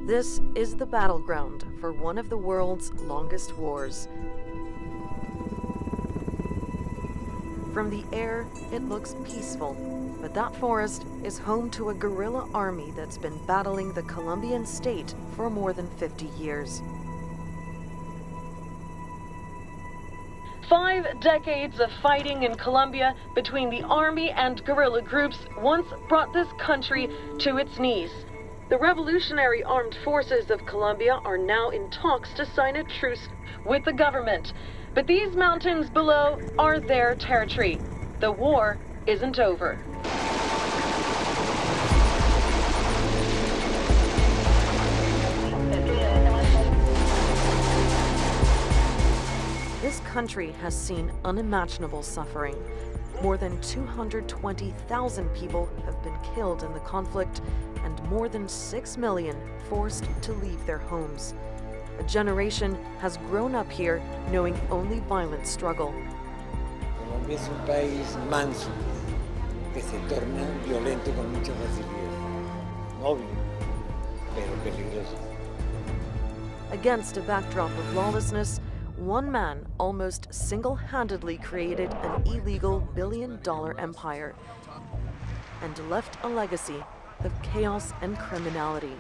This is the battleground for one of the world's longest wars. From the air, it looks peaceful, but that forest is home to a guerrilla army that's been battling the Colombian state for more than 50 years. 5 decades of fighting in Colombia between the army and guerrilla groups once brought this country to its knees. The Revolutionary Armed Forces of Colombia are now in talks to sign a truce with the government. But these mountains below are their territory. The war isn't over. This country has seen unimaginable suffering. More than 220,000 people have been killed in the conflict, and more than 6 million forced to leave their homes. A generation has grown up here knowing only violent struggle. Colombia es un país manso, que se torna violento con mucha facilidad. Obvio, pero peligroso. Against a backdrop of lawlessness, one man almost single-handedly created an illegal billion-dollar empire and left a legacy of chaos and criminality.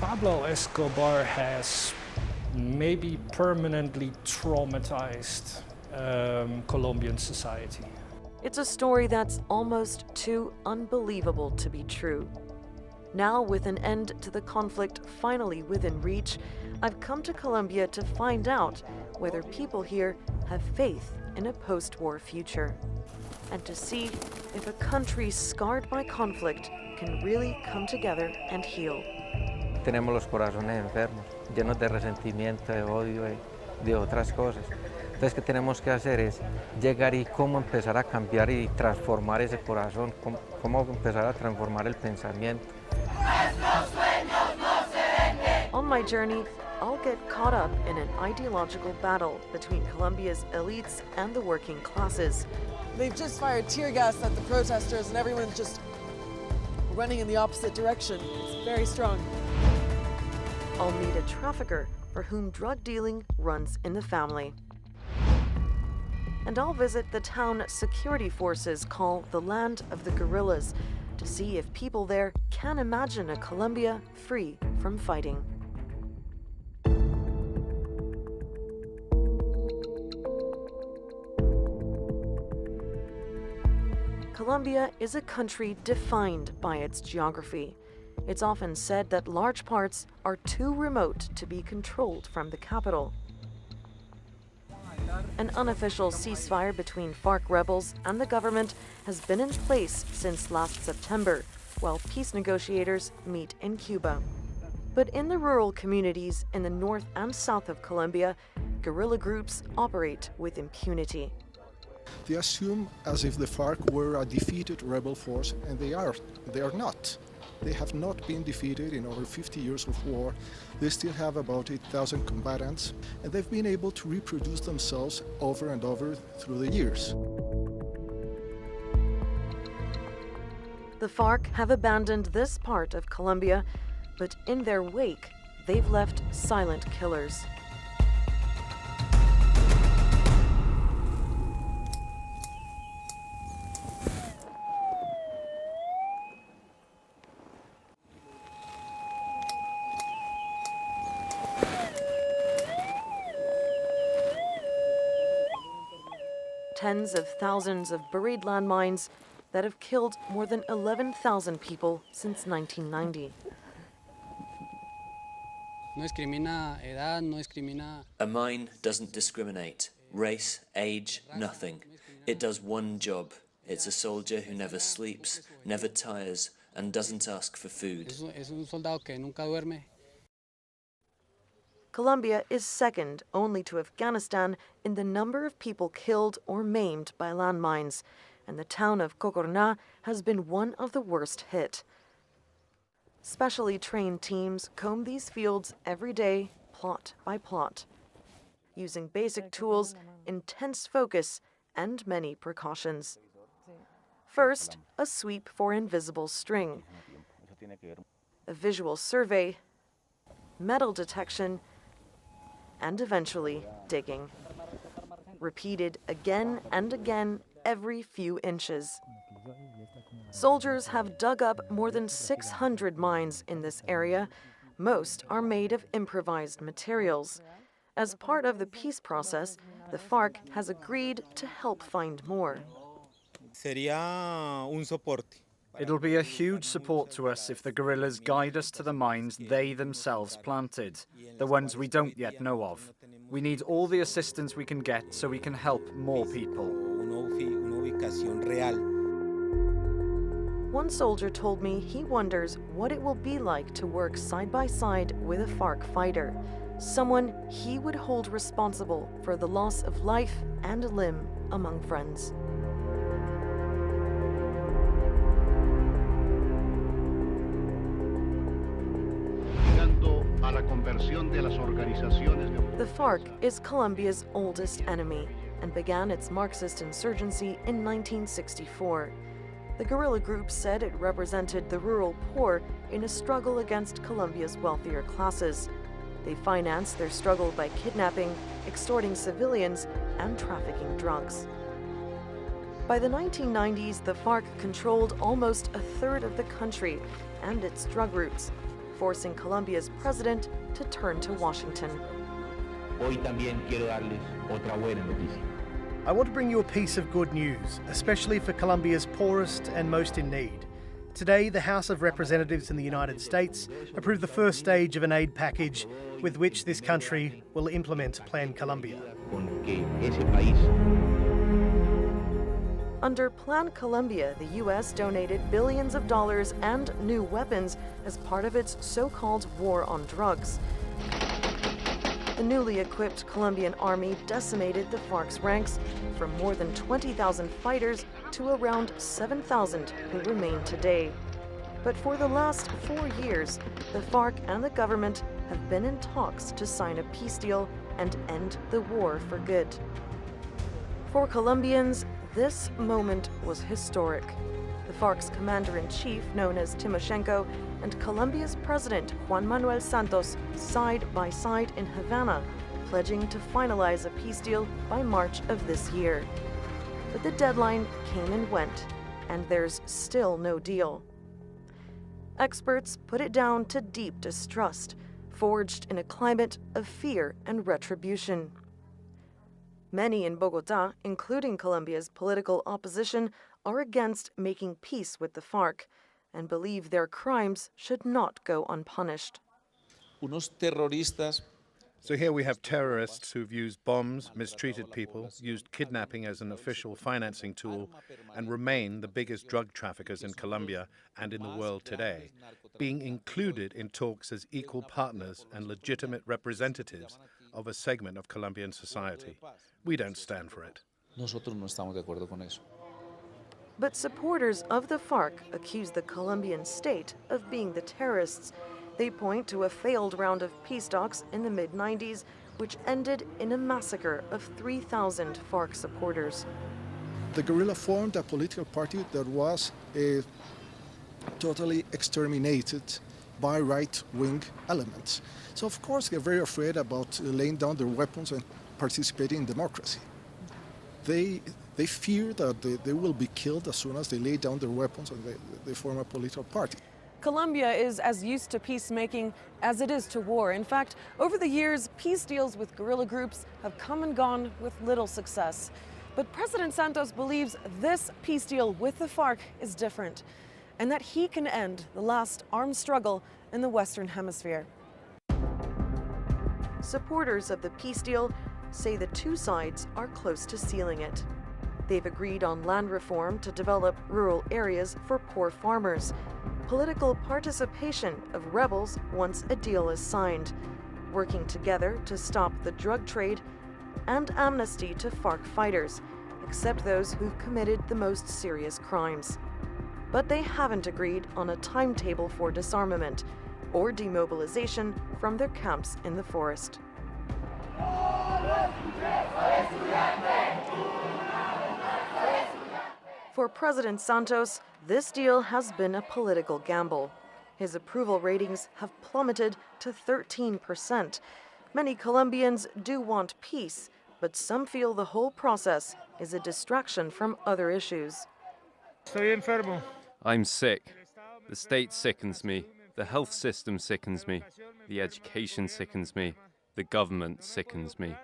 Pablo Escobar has maybe permanently traumatized Colombian society. It's a story that's almost too unbelievable to be true. Now, with an end to the conflict finally within reach, I've come to Colombia to find out whether people here have faith in a post-war future, and to see if a country scarred by conflict can really come together and heal. Tenemos los corazones enfermos, llenos de resentimiento, de odio, de otras cosas. Entonces, ¿qué tenemos que hacer? Es llegar y cómo empezar a cambiar y transformar ese corazón, cómo empezar a transformar el pensamiento. On my journey, I'll get caught up in an ideological battle between Colombia's elites and the working classes. They've just fired tear gas at the protesters and everyone's just running in the opposite direction. It's very strong. I'll meet a trafficker for whom drug dealing runs in the family. And I'll visit the town security forces call the land of the guerrillas to see if people there can imagine a Colombia free from fighting. Colombia is a country defined by its geography. It's often said that large parts are too remote to be controlled from the capital. An unofficial ceasefire between FARC rebels and the government has been in place since last September, while peace negotiators meet in Cuba. But in the rural communities in the north and south of Colombia, guerrilla groups operate with impunity. They assume as if the FARC were a defeated rebel force, and they are not. They have not been defeated in over 50 years of war. They still have about 8,000 combatants, and they've been able to reproduce themselves over and over through the years. The FARC have abandoned this part of Colombia, but in their wake, they've left silent killers. Tens of thousands of buried landmines that have killed more than 11,000 people since 1990. A mine doesn't discriminate. Race, age, nothing. It does one job. It's a soldier who never sleeps, never tires, and doesn't ask for food. Colombia is second only to Afghanistan in the number of people killed or maimed by landmines, and the town of Cocorná has been one of the worst hit. Specially trained teams comb these fields every day, plot by plot, using basic tools, intense focus, and many precautions. First, a sweep for invisible string, a visual survey, metal detection, and eventually digging. Repeated again and again every few inches. Soldiers have dug up more than 600 mines in this area. Most are made of improvised materials. As part of the peace process, the FARC has agreed to help find more. It'll be a huge support to us if the guerrillas guide us to the mines they themselves planted, the ones we don't yet know of. We need all the assistance we can get so we can help more people. One soldier told me he wonders what it will be like to work side by side with a FARC fighter, someone he would hold responsible for the loss of life and limb among friends. The FARC is Colombia's oldest enemy and began its Marxist insurgency in 1964. The guerrilla group said it represented the rural poor in a struggle against Colombia's wealthier classes. They financed their struggle by kidnapping, extorting civilians, and trafficking drugs. By the 1990s, the FARC controlled almost a third of the country and its drug routes, forcing Colombia's president to turn to Washington. I want to bring you a piece of good news, especially for Colombia's poorest and most in need. Today, the House of Representatives in the United States approved the first stage of an aid package with which this country will implement Plan Colombia. Under Plan Colombia, the U.S. donated billions of dollars and new weapons as part of its so-called war on drugs. The newly equipped Colombian army decimated the FARC's ranks from more than 20,000 fighters to around 7,000 who remain today. But for the last 4 years, the FARC and the government have been in talks to sign a peace deal and end the war for good. For Colombians, this moment was historic. The FARC's commander-in-chief, known as Timoshenko, and Colombia's president, Juan Manuel Santos, side by side in Havana, pledging to finalize a peace deal by March of this year. But the deadline came and went, and there's still no deal. Experts put it down to deep distrust, forged in a climate of fear and retribution. Many in Bogotá, including Colombia's political opposition, are against making peace with the FARC and believe their crimes should not go unpunished. So here we have terrorists who've used bombs, mistreated people, used kidnapping as an official financing tool, and remain the biggest drug traffickers in Colombia and in the world today, being included in talks as equal partners and legitimate representatives of a segment of Colombian society. We don't stand for it. But supporters of the FARC accuse the Colombian state of being the terrorists. They point to a failed round of peace talks in the mid-90s, which ended in a massacre of 3,000 FARC supporters. The guerrilla formed a political party that was totally exterminated by right-wing elements. So of course they're very afraid about laying down their weapons and participating in democracy. They fear that they will be killed as soon as they lay down their weapons and they form a political party. Colombia is as used to peacemaking as it is to war. In fact, over the years, peace deals with guerrilla groups have come and gone with little success. But President Santos believes this peace deal with the FARC is different, and that he can end the last armed struggle in the Western Hemisphere. Supporters of the peace deal say the two sides are close to sealing it. They've agreed on land reform to develop rural areas for poor farmers, political participation of rebels once a deal is signed, working together to stop the drug trade, and amnesty to FARC fighters, except those who've committed the most serious crimes. But they haven't agreed on a timetable for disarmament or demobilization from their camps in the forest. For President Santos, this deal has been a political gamble. His approval ratings have plummeted to 13%. Many Colombians do want peace, but some feel the whole process is a distraction from other issues. I'm sick. The state sickens me. The health system sickens me. The education sickens me. The government sickens me.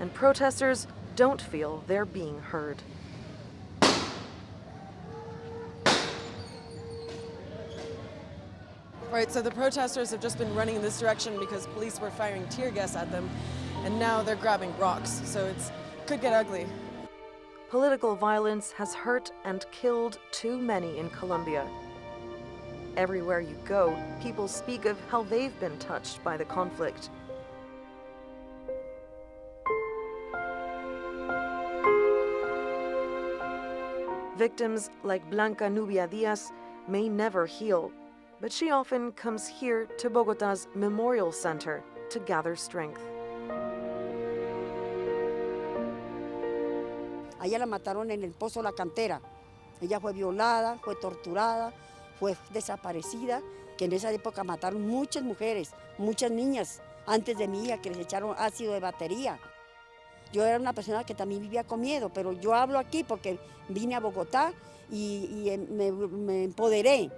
And protesters don't feel they're being heard. Right, so the protesters have just been running in this direction because police were firing tear gas at them, and now they're grabbing rocks, so it could get ugly. Political violence has hurt and killed too many in Colombia. Everywhere you go, people speak of how they've been touched by the conflict. Victims like Blanca Nubia Diaz may never heal, but she often comes here to Bogotá's Memorial Center to gather strength. A ella la mataron en el Pozo La Cantera. Ella fue violada, fue torturada, fue desaparecida, que en esa época mataron muchas mujeres, muchas niñas, antes de mi hija, que les echaron ácido de batería. Yo era una persona que también vivía con miedo, pero yo hablo aquí porque vine a Bogotá y me empoderé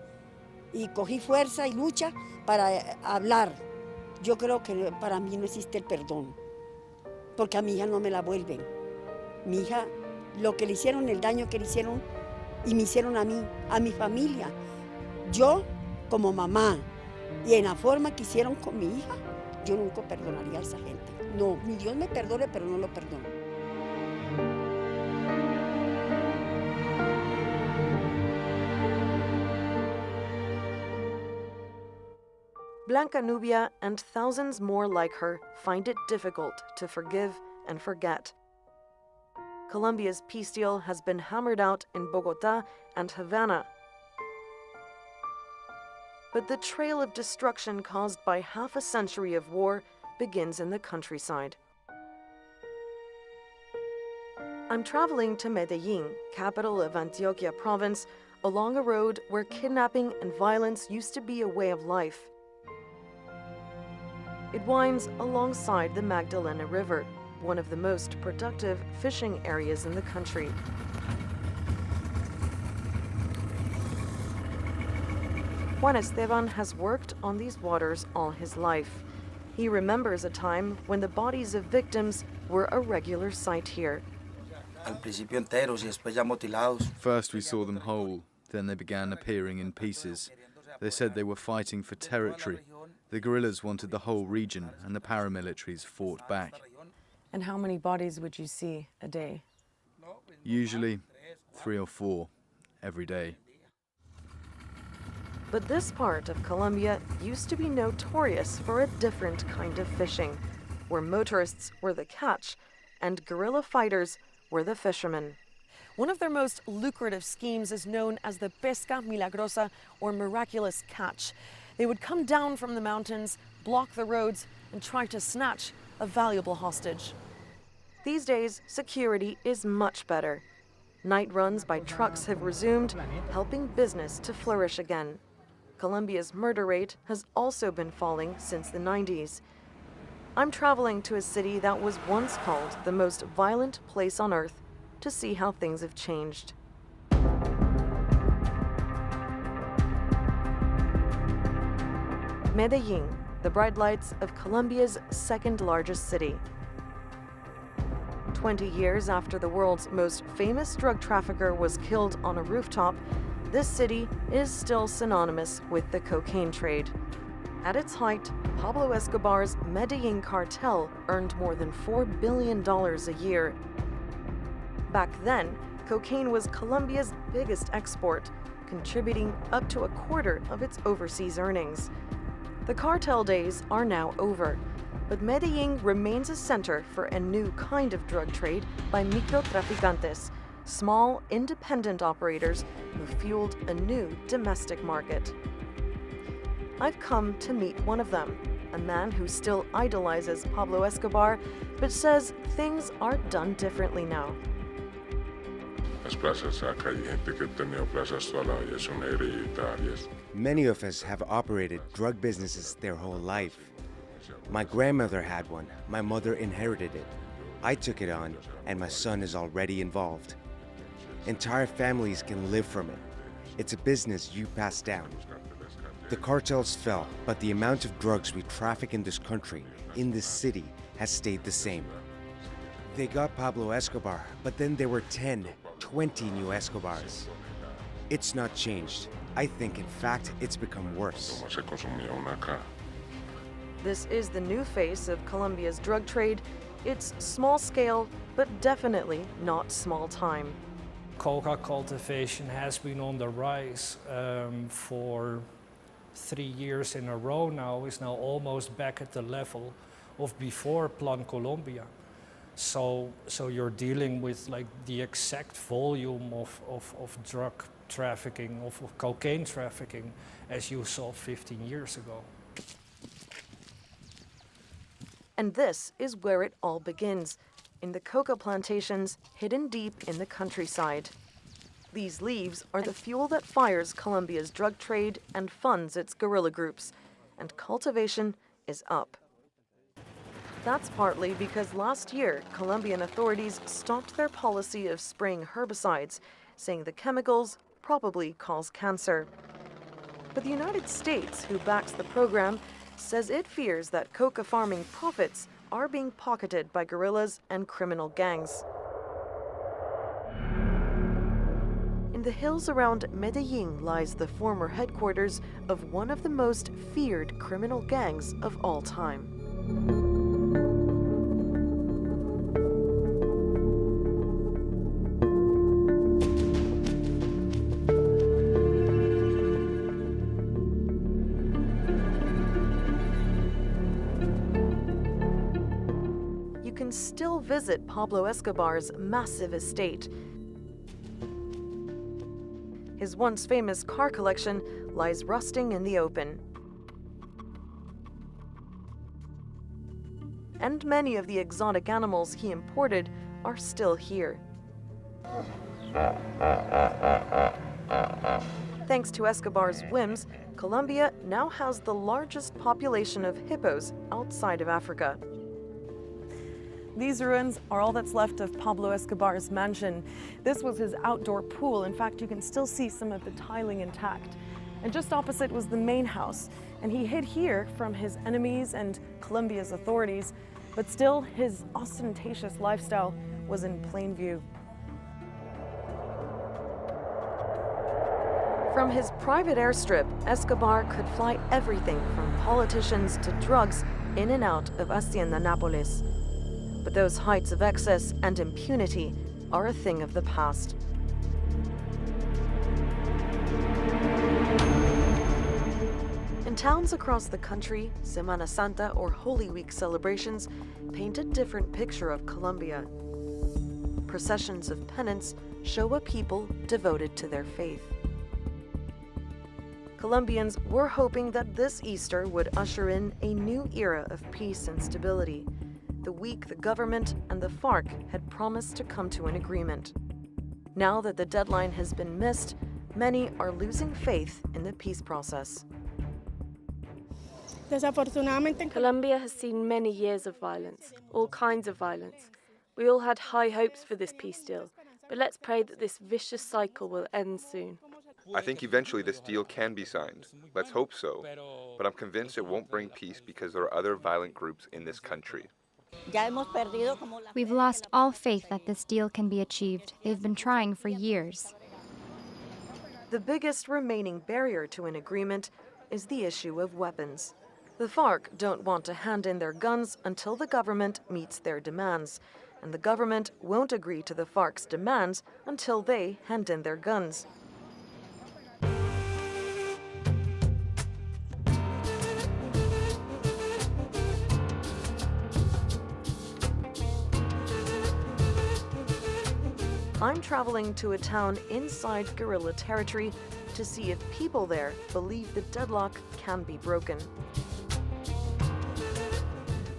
y cogí fuerza y lucha para hablar. Yo creo que para mí no existe el perdón, porque a mi hija no me la vuelven. Mi hija, lo que le hicieron, el daño que le hicieron y me hicieron a mí, a mi familia, yo como mamá y en la forma que hicieron con mi hija, yo nunca perdonaría a esa gente. No, mi Dios me perdone, pero no lo perdono. Blanca Nubia and thousands more like her find it difficult to forgive and forget. Colombia's peace deal has been hammered out in Bogotá and Havana. But the trail of destruction caused by half a century of war begins in the countryside. I'm traveling to Medellín, capital of Antioquia province, along a road where kidnapping and violence used to be a way of life. It winds alongside the Magdalena River, one of the most productive fishing areas in the country. Juan Esteban has worked on these waters all his life. He remembers a time when the bodies of victims were a regular sight here. First we saw them whole, then they began appearing in pieces. They said they were fighting for territory. The guerrillas wanted the whole region, and the paramilitaries fought back. And how many bodies would you see a day? Usually 3 or 4 every day. But this part of Colombia used to be notorious for a different kind of fishing, where motorists were the catch and guerrilla fighters were the fishermen. One of their most lucrative schemes is known as the pesca milagrosa, or miraculous catch. They would come down from the mountains, block the roads, and try to snatch a valuable hostage. These days, security is much better. Night runs by trucks have resumed, helping business to flourish again. Colombia's murder rate has also been falling since the 90s. I'm traveling to a city that was once called the most violent place on earth to see how things have changed. Medellín, the bright lights of Colombia's second largest city. 20 years after the world's most famous drug trafficker was killed on a rooftop, this city is still synonymous with the cocaine trade. At its height, Pablo Escobar's Medellín cartel earned more than $4 billion a year. Back then, cocaine was Colombia's biggest export, contributing up to a quarter of its overseas earnings. The cartel days are now over, but Medellín remains a center for a new kind of drug trade by microtraficantes, small, independent operators who fueled a new domestic market. I've come to meet one of them, a man who still idolizes Pablo Escobar, but says things are done differently now. Many of us have operated drug businesses their whole life. My grandmother had one, my mother inherited it. I took it on, and my son is already involved. Entire families can live from it. It's a business you pass down. The cartels fell, but the amount of drugs we traffic in this country, in this city, has stayed the same. They got Pablo Escobar, but then there were 10, 20 new Escobars. It's not changed. I think, in fact, it's become worse. This is the new face of Colombia's drug trade. It's small scale, but definitely not small time. Coca cultivation has been on the rise for 3 years in a row now, is now almost back at the level of before Plan Colombia. So you're dealing with like the exact volume of drug trafficking, of cocaine trafficking, as you saw 15 years ago. And this is where it all begins, in the coca plantations hidden deep in the countryside. These leaves are the fuel that fires Colombia's drug trade and funds its guerrilla groups, and cultivation is up. That's partly because last year, Colombian authorities stopped their policy of spraying herbicides, saying the chemicals probably cause cancer. But the United States, who backs the program, says it fears that coca farming profits are being pocketed by guerrillas and criminal gangs. In the hills around Medellin lies the former headquarters of one of the most feared criminal gangs of all time. You can still visit Pablo Escobar's massive estate. His once famous car collection lies rusting in the open. And many of the exotic animals he imported are still here. Thanks to Escobar's whims, Colombia now has the largest population of hippos outside of Africa. These ruins are all that's left of Pablo Escobar's mansion. This was his outdoor pool. In fact, you can still see some of the tiling intact. And just opposite was the main house. And he hid here from his enemies and Colombia's authorities. But still, his ostentatious lifestyle was in plain view. From his private airstrip, Escobar could fly everything from politicians to drugs in and out of Hacienda Nápoles. But those heights of excess and impunity are a thing of the past. In towns across the country, Semana Santa or Holy Week celebrations paint a different picture of Colombia. Processions of penance show a people devoted to their faith. Colombians were hoping that this Easter would usher in a new era of peace and stability, the week the government and the FARC had promised to come to an agreement. Now that the deadline has been missed, many are losing faith in the peace process. Colombia has seen many years of violence, all kinds of violence. We all had high hopes for this peace deal, but let's pray that this vicious cycle will end soon. I think eventually this deal can be signed. Let's hope so. But I'm convinced it won't bring peace because there are other violent groups in this country. We've lost all faith that this deal can be achieved. They've been trying for years. The biggest remaining barrier to an agreement is the issue of weapons. The FARC don't want to hand in their guns until the government meets their demands, and the government won't agree to the FARC's demands until they hand in their guns. I'm traveling to a town inside guerrilla territory to see if people there believe the deadlock can be broken.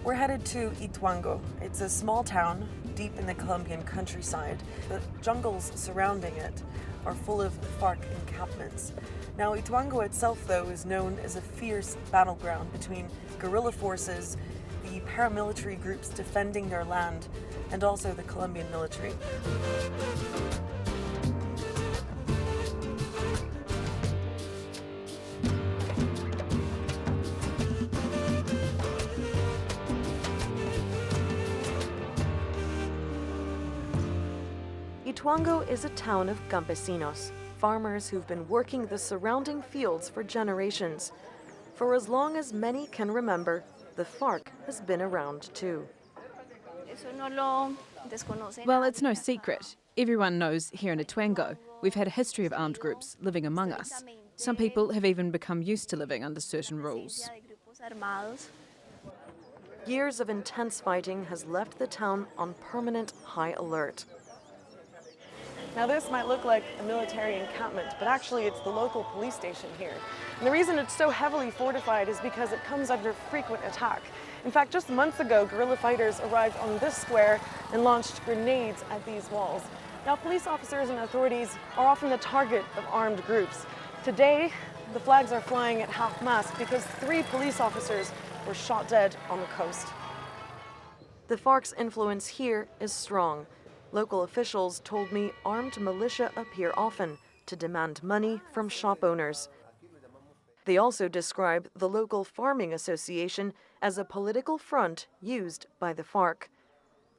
We're headed to Ituango. It's a small town deep in the Colombian countryside. The jungles surrounding it are full of FARC encampments. Now, Ituango itself, though, is known as a fierce battleground between guerrilla forces, the paramilitary groups defending their land, and also the Colombian military. Ituango is a town of campesinos, farmers who've been working the surrounding fields for generations. For as long as many can remember, the FARC has been around too. Well, it's no secret. Everyone knows here in Ituango, we've had a history of armed groups living among us. Some people have even become used to living under certain rules. Years of intense fighting has left the town on permanent high alert. Now this might look like a military encampment, but actually it's the local police station here. And the reason it's so heavily fortified is because it comes under frequent attack. In fact, just months ago, guerrilla fighters arrived on this square and launched grenades at these walls. Now, police officers and authorities are often the target of armed groups. Today, the flags are flying at half-mast because 3 police officers were shot dead on the coast. The FARC's influence here is strong. Local officials told me armed militia appear often to demand money from shop owners. They also describe the local farming association as a political front used by the FARC.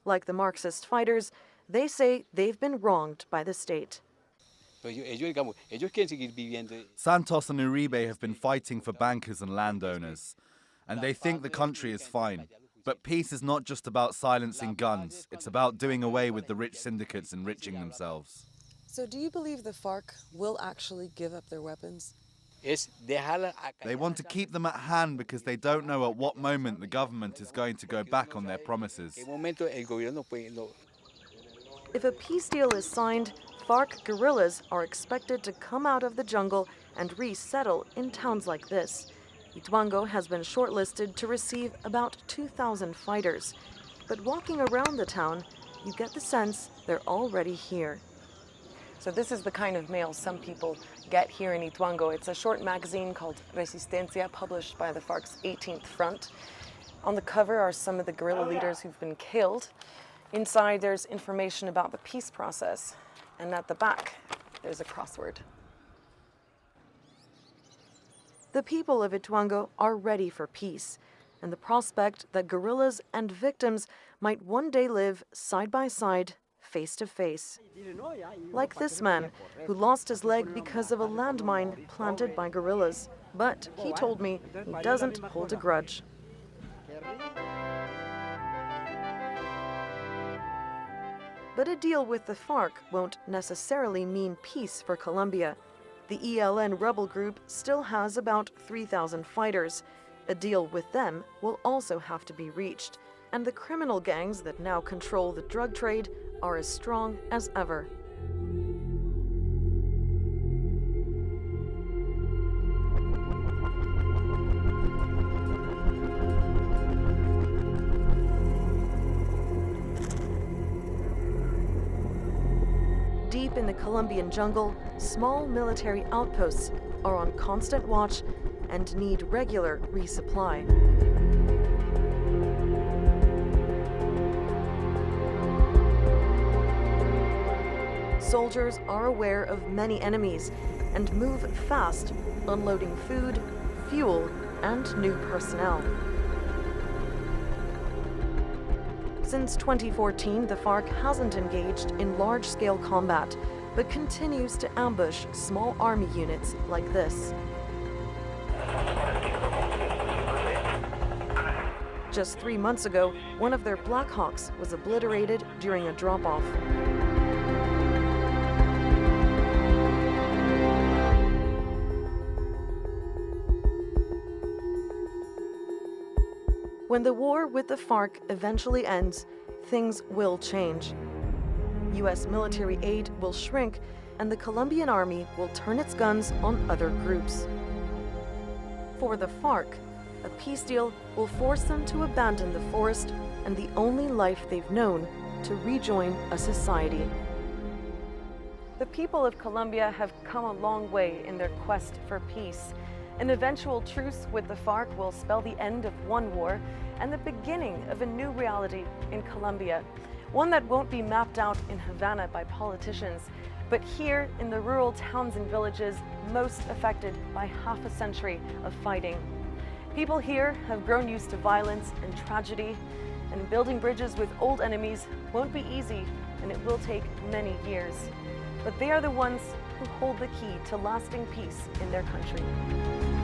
Like the Marxist fighters, they say they've been wronged by the state. Santos and Uribe have been fighting for bankers and landowners, and they think the country is fine. But peace is not just about silencing guns, it's about doing away with the rich syndicates enriching themselves. So do you believe the FARC will actually give up their weapons? They want to keep them at hand because they don't know at what moment the government is going to go back on their promises. If a peace deal is signed, FARC guerrillas are expected to come out of the jungle and resettle in towns like this. Ituango has been shortlisted to receive about 2,000 fighters. But walking around the town, you get the sense they're already here. So this is the kind of mail some people get here in Ituango. It's a short magazine called Resistencia, published by the FARC's 18th Front. On the cover are some of the guerrilla leaders who've been killed. Inside, there's information about the peace process. And at the back, there's a crossword. The people of Ituango are ready for peace, and the prospect that guerrillas and victims might one day live side by side, face to face. Like this man, who lost his leg because of a landmine planted by guerrillas. But he told me he doesn't hold a grudge. But a deal with the FARC won't necessarily mean peace for Colombia. The ELN rebel group still has about 3,000 fighters. A deal with them will also have to be reached. And the criminal gangs that now control the drug trade are as strong as ever. Deep in the Colombian jungle, small military outposts are on constant watch and need regular resupply. Soldiers are aware of many enemies and move fast, unloading food, fuel, and new personnel. Since 2014, the FARC hasn't engaged in large-scale combat, but continues to ambush small army units like this. Just 3 months ago, one of their Blackhawks was obliterated during a drop-off. When the war with the FARC eventually ends, things will change. U.S. military aid will shrink, and the Colombian army will turn its guns on other groups. For the FARC, a peace deal will force them to abandon the forest and the only life they've known to rejoin a society. The people of Colombia have come a long way in their quest for peace. An eventual truce with the FARC will spell the end of one war and the beginning of a new reality in Colombia, one that won't be mapped out in Havana by politicians, but here in the rural towns and villages most affected by half a century of fighting. People here have grown used to violence and tragedy, and building bridges with old enemies won't be easy, and it will take many years. But they are the ones who hold the key to lasting peace in their country.